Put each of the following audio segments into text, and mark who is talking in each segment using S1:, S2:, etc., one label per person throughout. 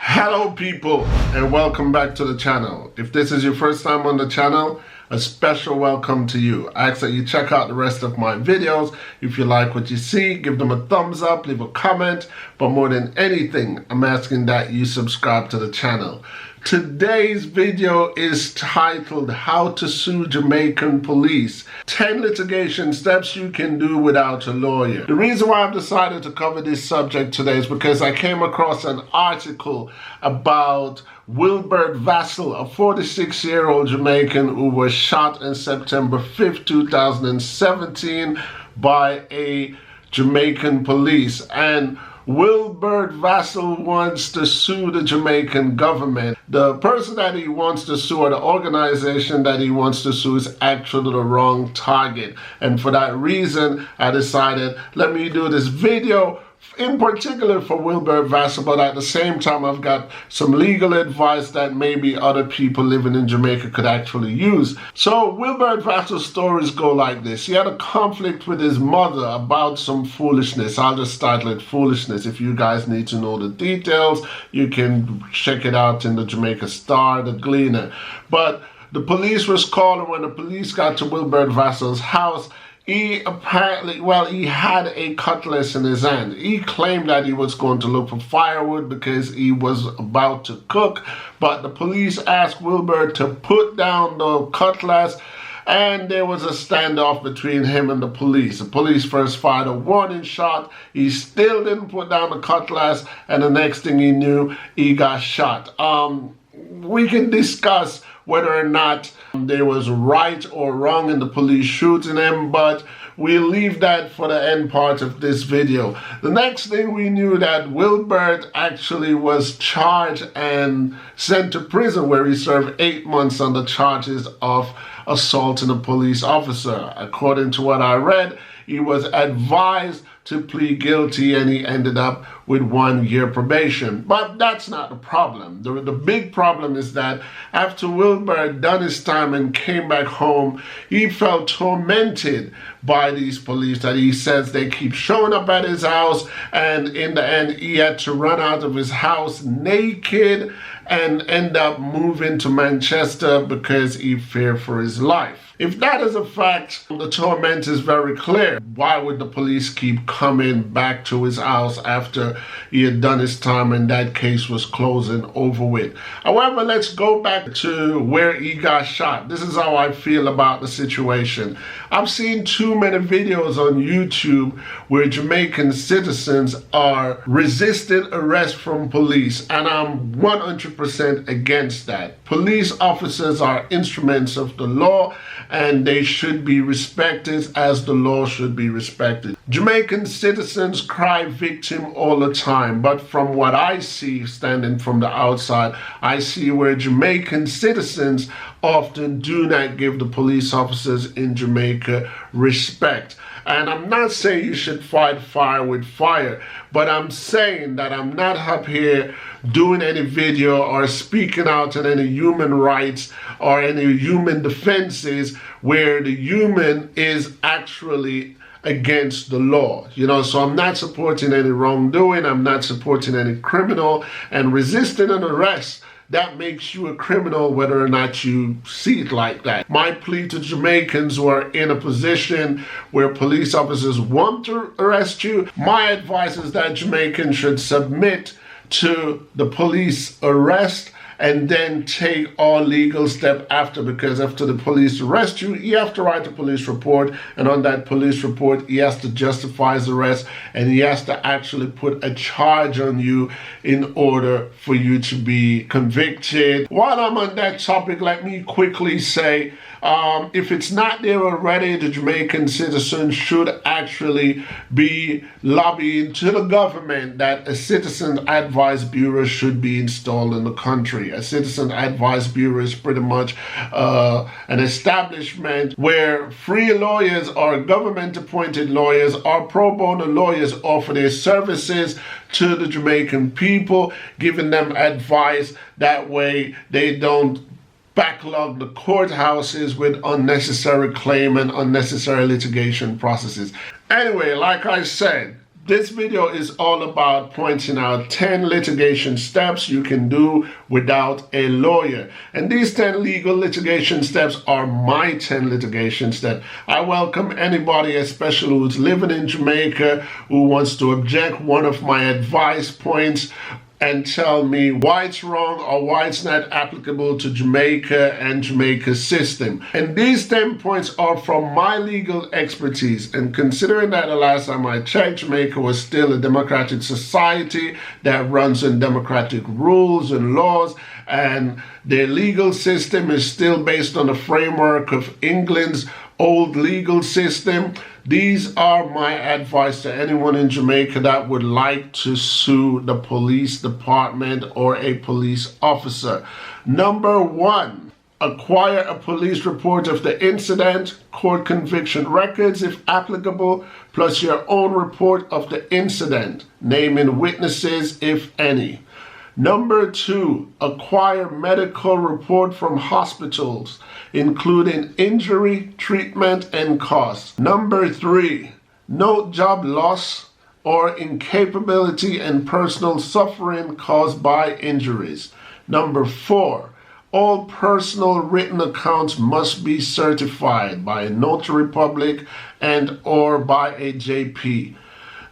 S1: Hello people, and welcome back to the channel. If this is your first time on the channel, a special welcome to you. I ask that you check out the rest of my videos. If you like what you see, give them a thumbs up, leave a comment, but more than anything, I'm asking that you subscribe to the channel. Today's video is titled How to Sue Jamaican Police, 10 litigation steps you can do without a lawyer. The reason why I've decided to cover this subject today is because I came across an article about Wilbert Vassal, a 46-year-old Jamaican who was shot on September 5th, 2017 by a Jamaican police. And Wilbert Vassal wants to sue the Jamaican government. The person that he wants to sue, or the organization that he wants to sue, is actually the wrong target. And for that reason, I decided, let me do this video in particular for Wilbert Vassal, but at the same time I've got some legal advice that maybe other people living in Jamaica could actually use. So Wilbert Vassal's stories go like this. He had a conflict with his mother about some foolishness. I'll just title it Foolishness. If you guys need to know the details, you can check it out in the Jamaica Star, the Gleaner. But the police was called, and when the police got to Wilbert Vassal's house, he apparently, he had a cutlass in his hand. He claimed that he was going to look for firewood because he was about to cook, but the police asked Wilbert to put down the cutlass, and there was a standoff between him and the police. The police first fired a warning shot. He still didn't put down the cutlass, and the next thing he knew, he got shot. We can discuss whether or not there was right or wrong in the police shooting him, but we'll leave that for the end part of this video. The next thing we knew, that Wilbert actually was charged and sent to prison, where he served 8 months on the charges of assaulting a police officer. According to what I read, he was advised to plead guilty, and he ended up with 1 year probation. But that's not the problem. The big problem is that after Wilbert done his time and came back home, he felt tormented by these police, that he says they keep showing up at his house, and in the end he had to run out of his house naked and end up moving to Manchester because he feared for his life. If that is a fact, the torment is very clear. Why would the police keep coming back to his house after he had done his time and that case was closed and over with? However, let's go back to where he got shot. This is how I feel about the situation. I've seen too many videos on YouTube where Jamaican citizens are resisting arrest from police, and I'm 100% against that. Police officers are instruments of the law, and they should be respected as the law should be respected. Jamaican citizens cry victim all the time, but from what I see, standing from the outside, I see where Jamaican citizens often do not give the police officers in Jamaica respect. And I'm not saying you should fight fire with fire, but I'm saying that I'm not up here doing any video or speaking out on any human rights or any human defenses where the human is actually against the law. So I'm not supporting any wrongdoing. I'm not supporting any criminal, and resisting an arrest, that makes you a criminal whether or not you see it like that. My plea to Jamaicans who are in a position where police officers want to arrest you, my advice is that Jamaicans should submit to the police arrest and then take all legal step after, because after the police arrest you, you have to write a police report, and on that police report he has to justify his arrest, and he has to actually put a charge on you in order for you to be convicted. While I'm on that topic, let me quickly say, if it's not there already, the Jamaican citizens should actually be lobbying to the government that a citizen advice bureau should be installed in the country. A citizen advice bureau is pretty much an establishment where free lawyers or government appointed lawyers or pro bono lawyers offer their services to the Jamaican people, giving them advice. That way they don't backlog the courthouses with unnecessary claim and unnecessary litigation processes. Anyway, like I said, This video is all about pointing out 10 litigation steps you can do without a lawyer. And these 10 legal litigation steps are my 10 litigation steps. I welcome anybody, especially who's living in Jamaica, who wants to object one of my advice points and tell me why it's wrong or why it's not applicable to Jamaica and Jamaica's system. And these 10 points are from my legal expertise. And considering that the last time I checked, Jamaica was still a democratic society that runs on democratic rules and laws, and their legal system is still based on the framework of England's old legal system. These are my advice to anyone in Jamaica that would like to sue the police department or a police officer. Number 1, acquire a police report of the incident, court conviction records if applicable, plus your own report of the incident, naming witnesses if any. Number 2, acquire medical report from hospitals, including injury, treatment, and costs. Number 3, note job loss or incapability and personal suffering caused by injuries. Number 4, all personal written accounts must be certified by a notary public and or by a JP.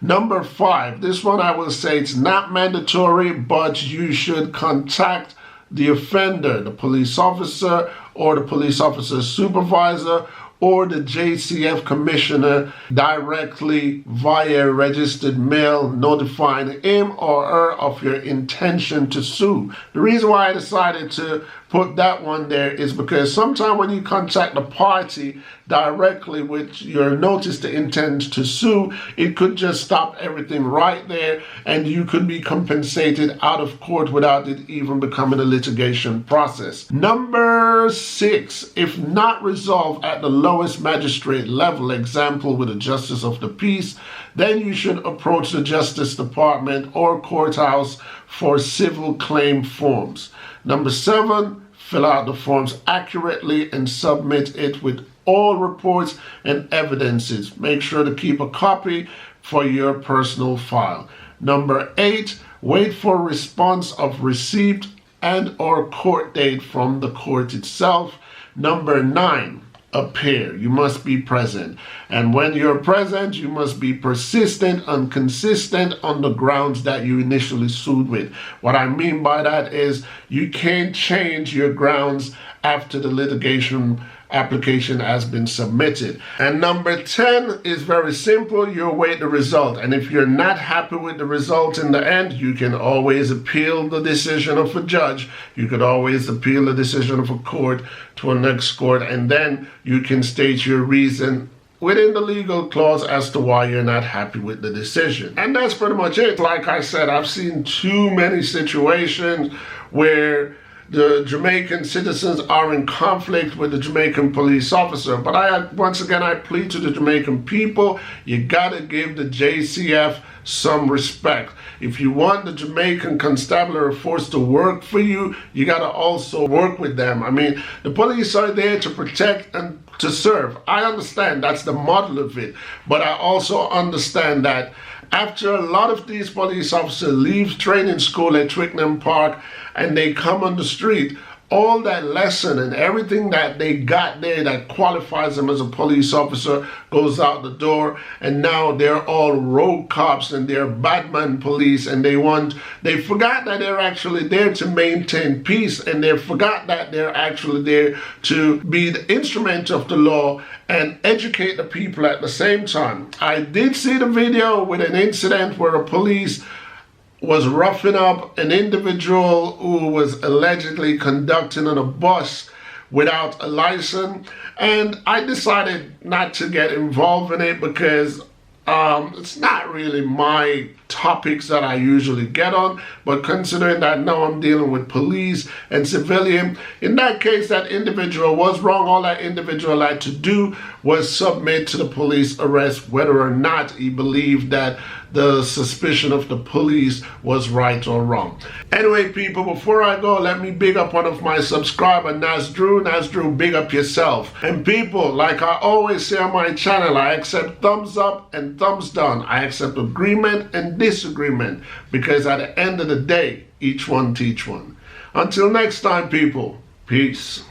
S1: Number 5, this one I will say it's not mandatory, but you should contact the offender, the police officer or the police officer's supervisor or the JCF commissioner directly via registered mail, notifying him or her of your intention to sue. The reason why I decided to put that one there is because sometimes when you contact the party directly with your notice to intend to sue, it could just stop everything right there and you could be compensated out of court without it even becoming a litigation process. Number 6, if not resolved at the lowest magistrate level, example with a justice of the peace, then you should approach the Justice Department or courthouse for civil claim forms. Number 7, fill out the forms accurately and submit it with all reports and evidences. Make sure to keep a copy for your personal file. Number 8, wait for response of receipt and or court date from the court itself. Number 9, appear. You must be present. And when you're present, you must be persistent and consistent on the grounds that you initially sued with. What I mean by that is you can't change your grounds after the litigation application has been submitted. And number 10 is very simple. You await the result. And if you're not happy with the result in the end, you can always appeal the decision of a judge. You could always appeal the decision of a court to a next court, and then you can state your reason within the legal clause as to why you're not happy with the decision. And that's pretty much it. Like I said, I've seen too many situations where the Jamaican citizens are in conflict with the Jamaican police officer. But once again, I plead to the Jamaican people, you gotta give the JCF some respect. If you want the Jamaican constabulary force to work for you, you gotta also work with them. I mean, the police are there to protect and to serve. I understand that's the model of it, but I also understand that after a lot of these police officers leave training school at Twickenham Park and they come on the street, all that lesson and everything that they got there that qualifies them as a police officer goes out the door, and now they're all rogue cops and they're badman police, and they forgot that they're actually there to maintain peace, and they forgot that they're actually there to be the instrument of the law and educate the people at the same time. I did see the video with an incident where a police was roughing up an individual who was allegedly conducting on a bus without a license, and I decided not to get involved in it because it's not really my topics that I usually get on, but considering that now I'm dealing with police and civilian, in that case that individual was wrong. All that individual had to do was submit to the police arrest whether or not he believed that the suspicion of the police was right or wrong. Anyway, people, before I go, let me big up one of my subscribers, Nasdrew, big up yourself. And people, like I always say on my channel, I accept thumbs up and thumbs down. I accept agreement and disagreement, because at the end of the day, each one teach one. Until next time, people, peace.